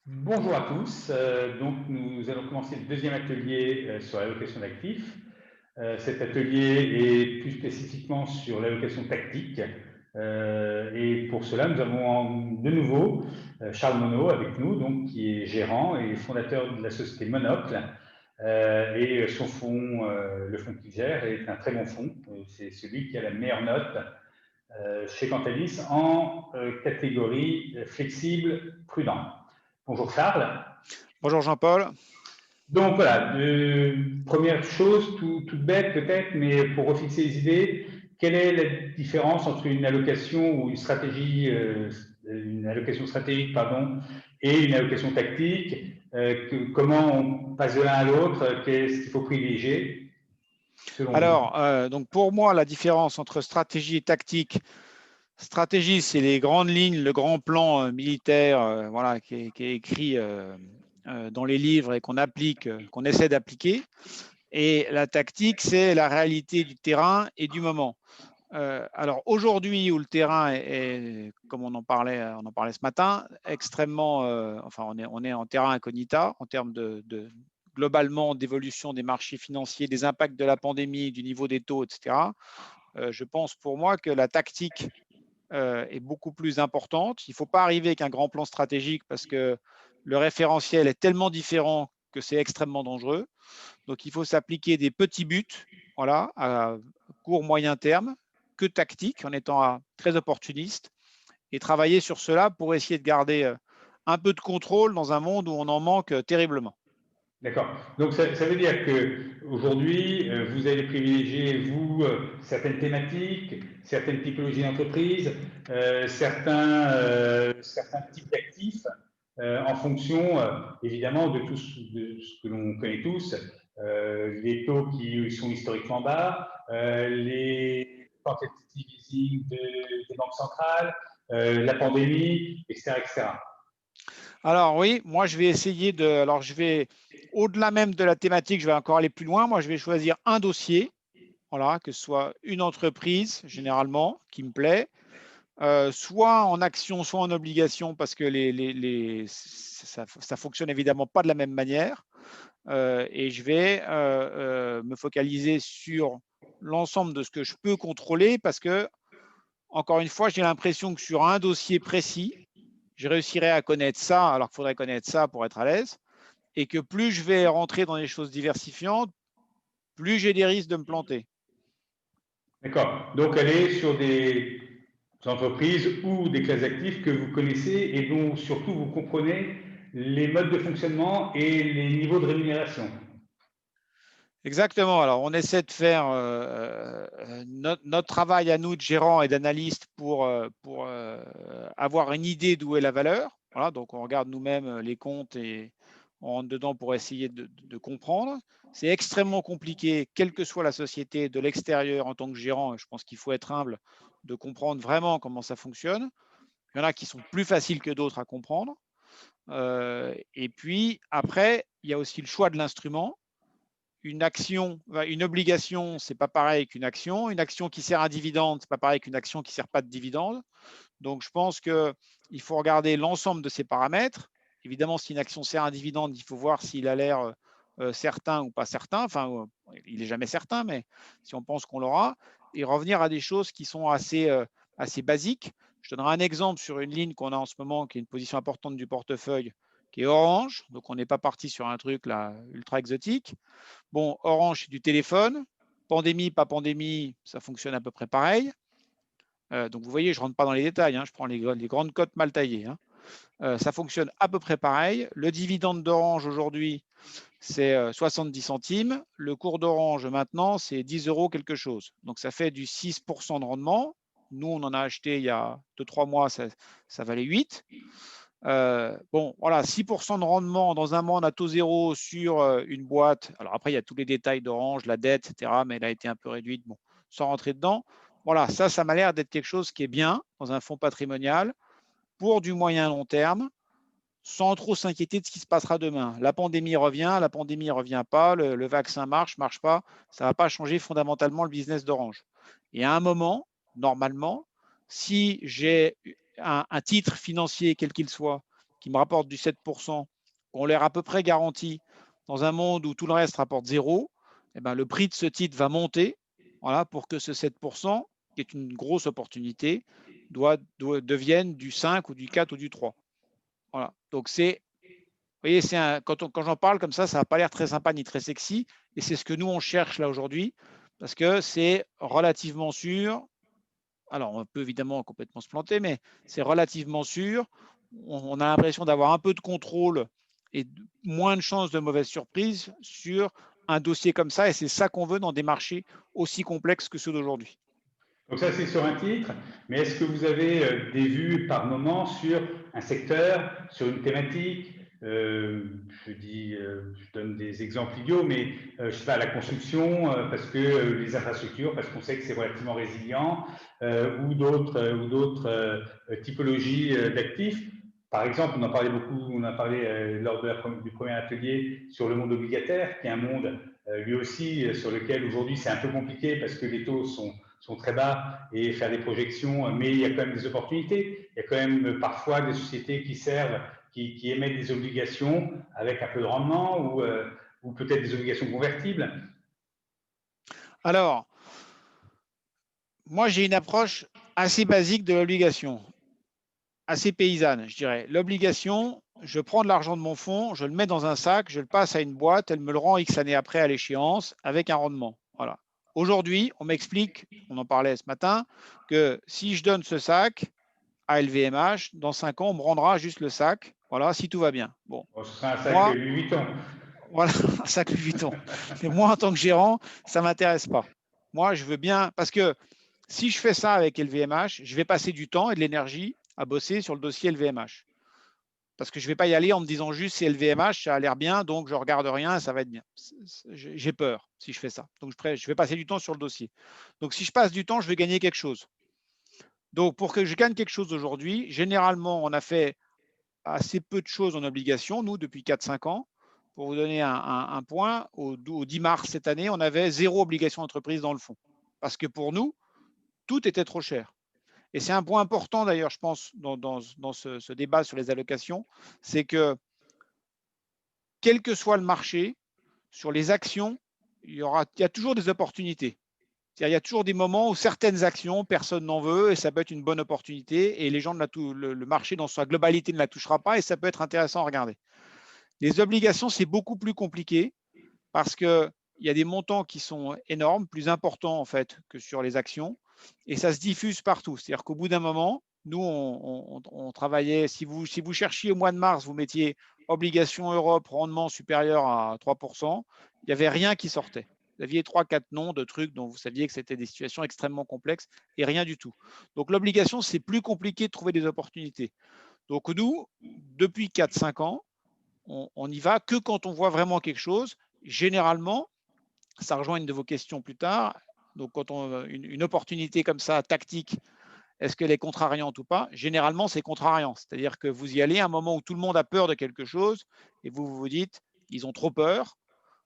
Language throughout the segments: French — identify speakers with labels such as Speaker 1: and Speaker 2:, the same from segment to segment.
Speaker 1: Bonjour à tous. Donc, nous allons commencer le deuxième atelier sur l'allocation d'actifs. Cet atelier est plus spécifiquement sur l'allocation tactique. Et pour cela, nous avons de nouveau Charles Monod avec nous, donc, qui est gérant et fondateur de la société Monocle. Et son fonds, le fonds qu'il gère, est un très bon fonds. C'est celui qui a la meilleure note chez Cantalis en catégorie flexible prudent. Bonjour Charles.
Speaker 2: Bonjour Jean-Paul.
Speaker 1: Donc voilà, première chose, toute bête peut-être, mais pour refixer les idées, quelle est la différence entre une allocation ou une stratégie, une allocation stratégique, pardon, et une allocation tactique? Comment on passe de l'un à l'autre? Qu'est-ce qu'il faut privilégier selon vous?
Speaker 2: Alors, donc pour moi, la différence entre stratégie et tactique, stratégie, c'est les grandes lignes, le grand plan militaire, voilà, qui est écrit dans les livres et qu'on applique, qu'on essaie d'appliquer. Et la tactique, c'est la réalité du terrain et du moment. Alors aujourd'hui, où le terrain comme on en parlait ce matin, extrêmement, enfin, on est en terrain incognita en termes globalement d'évolution des marchés financiers, des impacts de la pandémie, du niveau des taux, etc. Je pense pour moi que la tactique est beaucoup plus importante. Il ne faut pas arriver avec un grand plan stratégique parce que le référentiel est tellement différent que c'est extrêmement dangereux. Donc il faut s'appliquer des petits buts, voilà, à court, moyen terme, que tactique, en étant très opportuniste, et travailler sur cela pour essayer de garder un peu de contrôle dans un monde où on en manque terriblement.
Speaker 1: D'accord. Donc ça veut dire que aujourd'hui, vous allez privilégier, vous, certaines thématiques, certaines typologies d'entreprises, certains types d'actifs, en fonction, évidemment, de ce que l'on connaît tous, les taux qui sont historiquement bas, les quantitative easing des banques centrales, la pandémie, etc., etc.
Speaker 2: Alors oui, moi je vais essayer de. Alors je vais, au-delà même de la thématique, je vais encore aller plus loin. Moi je vais choisir un dossier, voilà, que ce soit une entreprise généralement qui me plaît, soit en action, soit en obligation, parce que ça fonctionne évidemment pas de la même manière. Et je vais me focaliser sur l'ensemble de ce que je peux contrôler, parce que, encore une fois, j'ai l'impression que sur un dossier précis, je réussirai à connaître ça, alors qu'il faudrait connaître ça pour être à l'aise, et que plus je vais rentrer dans des choses diversifiantes, plus j'ai des risques de me planter.
Speaker 1: D'accord. Donc, aller sur des entreprises ou des classes d'actifs que vous connaissez et dont surtout vous comprenez les modes de fonctionnement et les niveaux de rémunération.
Speaker 2: Exactement. Alors, on essaie de faire notre travail à nous de gérants et d'analystes pour avoir une idée d'où est la valeur. Voilà, donc, on regarde nous-mêmes les comptes et on rentre dedans pour essayer de comprendre. C'est extrêmement compliqué, quelle que soit la société, de l'extérieur en tant que gérant. Je pense qu'il faut être humble de comprendre vraiment comment ça fonctionne. Il y en a qui sont plus faciles que d'autres à comprendre. Et puis, après, il y a aussi le choix de l'instrument. Une obligation, c'est pas pareil qu'une action. Une action qui sert un dividende, c'est pas pareil qu'une action qui sert pas de dividende. Donc, je pense qu'il faut regarder l'ensemble de ces paramètres. Évidemment, si une action sert un dividende, il faut voir s'il a l'air certain ou pas certain. Enfin, il n'est jamais certain, mais si on pense qu'on l'aura, et revenir à des choses qui sont assez basiques. Je donnerai un exemple sur une ligne qu'on a en ce moment, qui est une position importante du portefeuille, qui est Orange. Donc, on n'est pas parti sur un truc là ultra exotique. Bon, Orange, c'est du téléphone. Pandémie, pas pandémie, ça fonctionne à peu près pareil. Donc, vous voyez, je ne rentre pas dans les détails. Je prends les grandes cotes mal taillées. Ça fonctionne à peu près pareil. Le dividende d'Orange aujourd'hui, c'est 70 centimes. Le cours d'Orange maintenant, c'est 10 euros quelque chose. Donc, ça fait du 6% de rendement. Nous, on en a acheté il y a 2-3 mois, ça valait 8. Bon, voilà, 6% de rendement dans un monde à taux zéro sur une boîte. Alors après, il y a tous les détails d'Orange, la dette, etc., mais elle a été un peu réduite, bon, sans rentrer dedans. Voilà, ça m'a l'air d'être quelque chose qui est bien dans un fonds patrimonial pour du moyen long terme, sans trop s'inquiéter de ce qui se passera demain. La pandémie revient, la pandémie ne revient pas, le vaccin marche pas, ça ne va pas changer fondamentalement le business d'Orange. Et à un moment, normalement, si j'ai un titre financier, quel qu'il soit, qui me rapportent du 7%, qui ont l'air à peu près garantis, dans un monde où tout le reste rapporte 0, eh ben, le prix de ce titre va monter, voilà, pour que ce 7%, qui est une grosse opportunité, devienne du 5 ou du 4 ou du 3. Voilà. Donc, vous voyez, quand j'en parle comme ça n'a pas l'air très sympa ni très sexy. Et c'est ce que nous, on cherche là aujourd'hui, parce que c'est relativement sûr. Alors, on peut évidemment complètement se planter, mais c'est relativement sûr. On a l'impression d'avoir un peu de contrôle et moins de chances de mauvaises surprises sur un dossier comme ça. Et c'est ça qu'on veut dans des marchés aussi complexes que ceux d'aujourd'hui.
Speaker 1: Donc ça, c'est sur un titre, mais est-ce que vous avez des vues par moment sur un secteur, sur une thématique? Je donne des exemples idiots, mais je sais pas, la construction, parce que les infrastructures, parce qu'on sait que c'est relativement résilient, ou d'autres typologies d'actifs. Par exemple, on en parlait beaucoup, on a parlé lors du premier atelier sur le monde obligataire, qui est un monde lui aussi sur lequel aujourd'hui c'est un peu compliqué parce que les taux sont très bas et faire des projections, mais il y a quand même des opportunités. Il y a quand même parfois des sociétés qui émettent des obligations avec un peu de rendement ou peut-être des obligations convertibles.
Speaker 2: Alors, moi, j'ai une approche assez basique de l'obligation, assez paysanne, je dirais. L'obligation, je prends de l'argent de mon fonds, je le mets dans un sac, je le passe à une boîte, elle me le rend X années après à l'échéance avec un rendement. Voilà. Aujourd'hui, on m'explique, on en parlait ce matin, que si je donne ce sac à LVMH, dans 5 ans, on me rendra juste le sac, voilà, si tout va bien. Bon,
Speaker 1: Ce sera un sac
Speaker 2: moi,
Speaker 1: Louis Vuitton.
Speaker 2: voilà, un sac Louis Vuitton. Mais moi, en tant que gérant, ça ne m'intéresse pas. Moi, je veux bien, parce que si je fais ça avec LVMH, je vais passer du temps et de l'énergie à bosser sur le dossier LVMH. Parce que je ne vais pas y aller en me disant juste c'est LVMH, ça a l'air bien, donc je ne regarde rien, ça va être bien. J'ai peur si je fais ça. Donc je vais passer du temps sur le dossier. Donc si je passe du temps, je vais gagner quelque chose. Donc pour que je gagne quelque chose aujourd'hui, généralement, on a fait assez peu de choses en obligation, nous, depuis 4-5 ans. Pour vous donner un point, au 10 mars cette année, on avait 0 obligation d'entreprise dans le fonds. Parce que pour nous, tout était trop cher. Et c'est un point important d'ailleurs, je pense, dans ce débat sur les allocations, c'est que quel que soit le marché, sur les actions, il y a toujours des opportunités. Il y a toujours des moments où certaines actions, personne n'en veut et ça peut être une bonne opportunité et les gens le marché dans sa globalité ne la touchera pas et ça peut être intéressant à regarder. Les obligations, c'est beaucoup plus compliqué parce qu'il y a des montants qui sont énormes, plus importants en fait que sur les actions et ça se diffuse partout. C'est-à-dire qu'au bout d'un moment, nous, on travaillait, si vous cherchiez au mois de mars, vous mettiez obligation Europe, rendement supérieur à 3%, il n'y avait rien qui sortait. Vous aviez 3-4 noms de trucs dont vous saviez que c'était des situations extrêmement complexes et rien du tout. Donc l'obligation, c'est plus compliqué de trouver des opportunités. Donc nous, depuis 4-5 ans, on n'y va que quand on voit vraiment quelque chose. Généralement, ça rejoint une de vos questions plus tard. Donc quand une opportunité comme ça, tactique, est-ce qu'elle est contrariante ou pas? Généralement, c'est contrariant. C'est-à-dire que vous y allez à un moment où tout le monde a peur de quelque chose et vous vous dites, ils ont trop peur.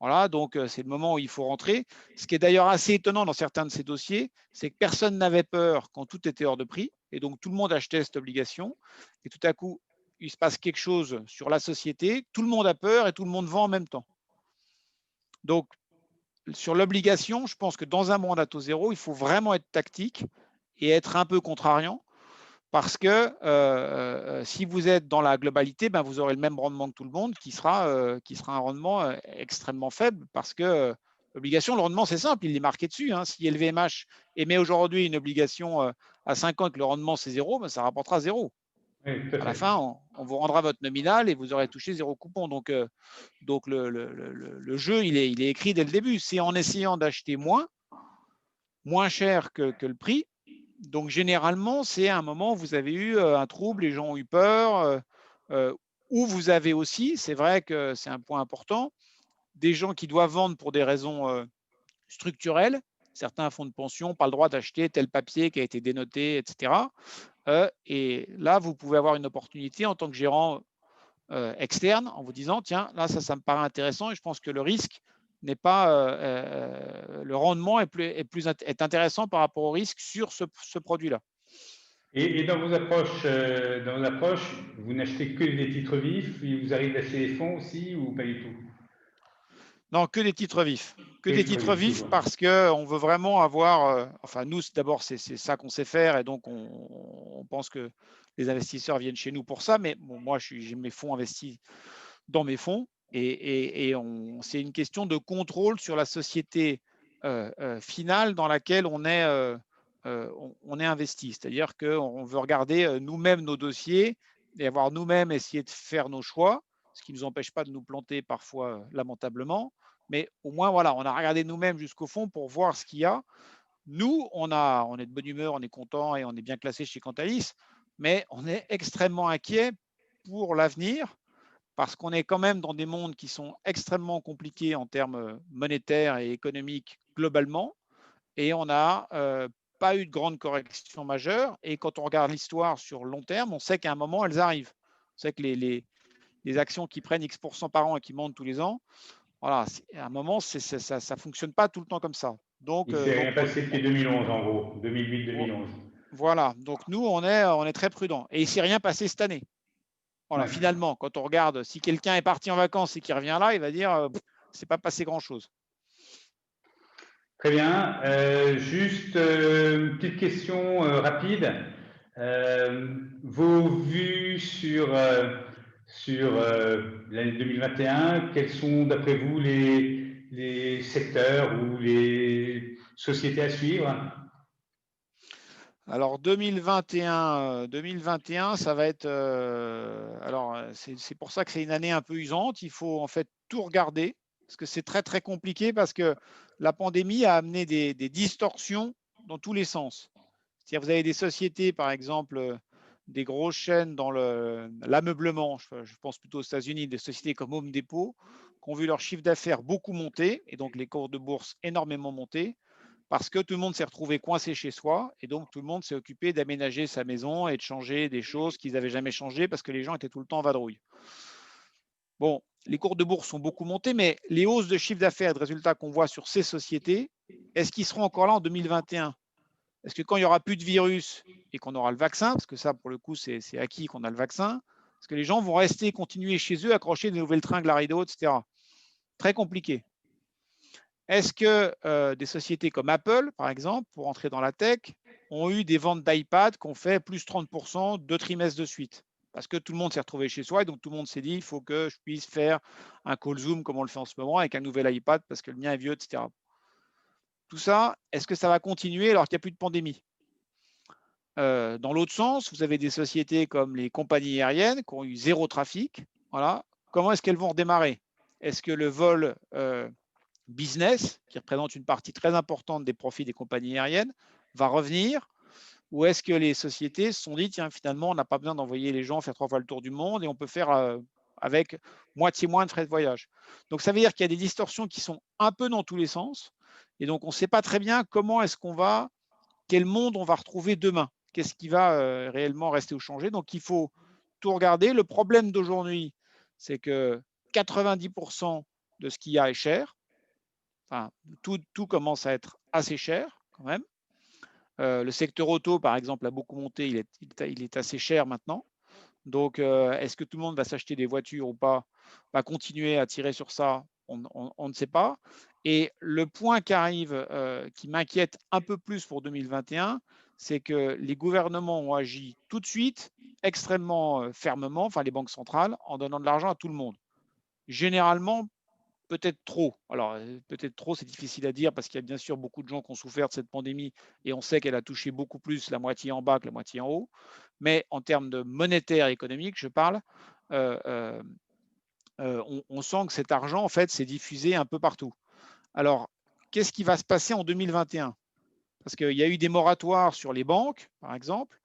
Speaker 2: Voilà, donc c'est le moment où il faut rentrer. Ce qui est d'ailleurs assez étonnant dans certains de ces dossiers, c'est que personne n'avait peur quand tout était hors de prix. Et donc tout le monde achetait cette obligation. Et tout à coup, il se passe quelque chose sur la société, tout le monde a peur et tout le monde vend en même temps. Donc, sur l'obligation, je pense que dans un monde à taux zéro, il faut vraiment être tactique et être un peu contrariant parce que si vous êtes dans la globalité, ben, vous aurez le même rendement que tout le monde qui sera un rendement extrêmement faible parce que l'obligation, le rendement, c'est simple, il est marqué dessus. Hein. Si LVMH émet aujourd'hui une obligation à 5 ans et que le rendement, c'est zéro, ben, ça rapportera zéro.
Speaker 1: Oui, tout à
Speaker 2: À la
Speaker 1: fait.
Speaker 2: fin, on vous rendra votre nominal et vous aurez touché 0 coupon. Donc le jeu, il est écrit dès le début. C'est en essayant d'acheter moins cher que le prix. Donc généralement, c'est un moment où vous avez eu un trouble, les gens ont eu peur, ou vous avez aussi, c'est vrai que c'est un point important, des gens qui doivent vendre pour des raisons structurelles. Certains fonds de pension n'ont pas le droit d'acheter tel papier qui a été dénoté, etc. Et là, vous pouvez avoir une opportunité en tant que gérant externe en vous disant, tiens, là, ça me paraît intéressant et je pense que le risque n'est pas, le rendement est intéressant par rapport au risque sur ce produit-là.
Speaker 1: Et dans vos approches, vous n'achetez que des titres vifs, il vous arrive d'acheter des fonds aussi ou pas du tout?
Speaker 2: Non, que des titres vifs. Que
Speaker 1: Que des
Speaker 2: des
Speaker 1: titres
Speaker 2: titres
Speaker 1: vifs,
Speaker 2: vifs
Speaker 1: toujours.
Speaker 2: parce qu'on veut vraiment avoir. Enfin, nous, d'abord, c'est ça qu'on sait faire et donc on pense que les investisseurs viennent chez nous pour ça. Mais bon, moi, j'ai mes fonds investis dans mes fonds et c'est une question de contrôle sur la société finale dans laquelle on est investi. C'est-à-dire qu'on veut regarder nous-mêmes nos dossiers et avoir nous-mêmes essayé de faire nos choix, ce qui ne nous empêche pas de nous planter parfois lamentablement. Mais au moins, voilà, on a regardé nous-mêmes jusqu'au fond pour voir ce qu'il y a. Nous, on est de bonne humeur, on est content et on est bien classé chez Cantalis, mais on est extrêmement inquiet pour l'avenir parce qu'on est quand même dans des mondes qui sont extrêmement compliqués en termes monétaires et économiques globalement, et on n'a pas eu de grande correction majeure. Et quand on regarde l'histoire sur long terme, on sait qu'à un moment, elles arrivent. On sait que les actions qui prennent X% par an et qui montent tous les ans, voilà, à un moment, ça ne fonctionne pas tout le temps comme ça. Donc,
Speaker 1: Il s'est rien passé depuis 2011 en gros, 2008-2011.
Speaker 2: voilà. Donc nous, on est très prudent. Et il ne s'est rien passé cette année. Voilà,
Speaker 1: Ouais.
Speaker 2: finalement, quand on regarde, si quelqu'un est parti en vacances et qu'il revient là, il va dire c'est pas passé grand-chose.
Speaker 1: Très bien. Juste une petite question rapide. Vos vues sur l'année 2021, quels sont d'après vous les secteurs ou les sociétés à suivre?
Speaker 2: Alors 2021, ça va être. Alors c'est pour ça que c'est une année un peu usante. Il faut en fait tout regarder parce que c'est très très compliqué parce que la pandémie a amené des distorsions dans tous les sens. C'est-à-dire vous avez des sociétés, par exemple, des grosses chaînes dans l'ameublement, je pense plutôt aux États-Unis, des sociétés comme Home Depot, qui ont vu leur chiffre d'affaires beaucoup monter et donc les cours de bourse énormément monter parce que tout le monde s'est retrouvé coincé chez soi et donc tout le monde s'est occupé d'aménager sa maison et de changer des choses qu'ils n'avaient jamais changées parce que les gens étaient tout le temps en vadrouille. Bon, les cours de bourse sont beaucoup montés, mais les hausses de chiffre d'affaires et de résultats qu'on voit sur ces sociétés, est-ce qu'ils seront encore là en 2021? Est-ce que quand il n'y aura plus de virus et qu'on aura le vaccin, parce que ça, pour le coup, c'est acquis qu'on a le vaccin, est-ce que les gens vont rester, continuer chez eux, accrocher des nouvelles tringles à rideaux, etc. Très compliqué. Est-ce que des sociétés comme Apple, par exemple, pour entrer dans la tech, ont eu des ventes d'iPad qui ont fait plus 30% 2 trimestres de suite? Parce que tout le monde s'est retrouvé chez soi et donc tout le monde s'est dit il faut que je puisse faire un call Zoom comme on le fait en ce moment avec un nouvel iPad parce que le mien est vieux, etc. Tout ça, est-ce que ça va continuer alors qu'il n'y a plus de pandémie? Dans l'autre sens, vous avez des sociétés comme les compagnies aériennes qui ont eu zéro trafic. Voilà. Comment est-ce qu'elles vont redémarrer? Est-ce que le vol business, qui représente une partie très importante des profits des compagnies aériennes, va revenir? Ou est-ce que les sociétés se sont dit, tiens, finalement, on n'a pas besoin d'envoyer les gens faire 3 fois le tour du monde et on peut faire avec moitié moins de frais de voyage? Donc, ça veut dire qu'il y a des distorsions qui sont un peu dans tous les sens. Et donc, on ne sait pas très bien comment est-ce qu'on va, quel monde on va retrouver demain. Qu'est-ce qui va réellement rester ou changer? Donc, il faut tout regarder. Le problème d'aujourd'hui, c'est que 90% de ce qu'il y a est cher. Enfin, tout commence à être assez cher quand même. Le secteur auto, par exemple, a beaucoup monté. Il est assez cher maintenant. Donc, est-ce que tout le monde va s'acheter des voitures ou pas? Va continuer à tirer sur ça? On ne sait pas. Et le point qui arrive, qui m'inquiète un peu plus pour 2021, c'est que les gouvernements ont agi tout de suite, extrêmement fermement, enfin les banques centrales, en donnant de l'argent à tout le monde. Généralement, peut-être trop. Alors, peut-être trop, c'est difficile à dire parce qu'il y a bien sûr beaucoup de gens qui ont souffert de cette pandémie et on sait qu'elle a touché beaucoup plus la moitié en bas que la moitié en haut. Mais en termes de monétaire économique, je parle, euh, euh, on sent que cet argent, en fait, s'est diffusé un peu partout. Alors, qu'est-ce qui va se passer en 2021? Parce qu'il y a eu des moratoires sur les banques, par exemple.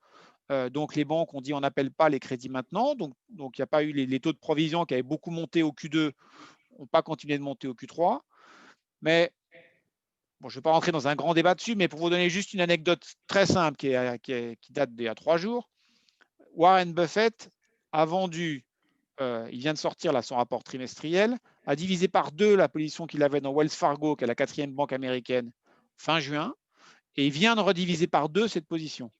Speaker 2: Donc, les banques ont dit on n'appelle pas les crédits maintenant. Donc il n'y a pas eu les taux de provision qui avaient beaucoup monté au Q2, n'ont pas continué de monter au Q3. Mais bon, je ne vais pas rentrer dans un grand débat dessus, mais pour vous donner juste une anecdote très simple qui date d'il y a 3 jours, Warren Buffett a vendu, il vient de sortir là, son rapport trimestriel, a divisé par 2 la position qu'il avait dans Wells Fargo, qui est la 4e banque américaine, fin juin, et il vient de rediviser par 2 cette position.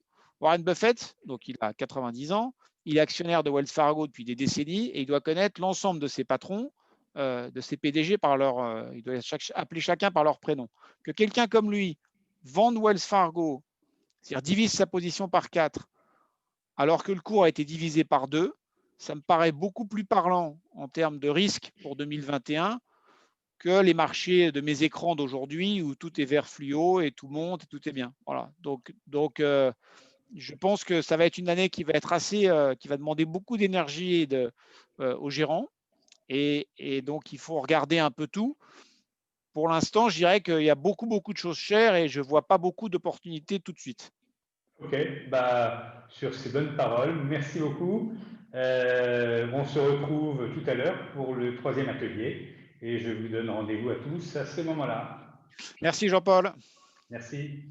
Speaker 2: Warren Buffett, donc il a 90 ans, il est actionnaire de Wells Fargo depuis des décennies et il doit connaître l'ensemble de ses patrons, de ses PDG par leur, il doit appeler chacun par leur prénom. Que quelqu'un comme lui vende Wells Fargo, c'est-à-dire divise sa position par 4, alors que le cours a été divisé par 2, ça me paraît beaucoup plus parlant en termes de risque pour 2021 que les marchés de mes écrans d'aujourd'hui où tout est vert fluo et tout monte et tout est bien. Voilà. Donc je pense que ça va être une année qui va être assez, qui va demander beaucoup d'énergie aux gérants. Et donc, il faut regarder un peu tout. Pour l'instant, je dirais qu'il y a beaucoup de choses chères et je ne vois pas beaucoup d'opportunités tout de suite.
Speaker 1: Ok, bah, sur ces bonnes paroles, merci beaucoup. On se retrouve tout à l'heure pour le 3e atelier et je vous donne rendez-vous à tous à ce moment-là.
Speaker 2: Merci Jean-Paul.
Speaker 1: Merci.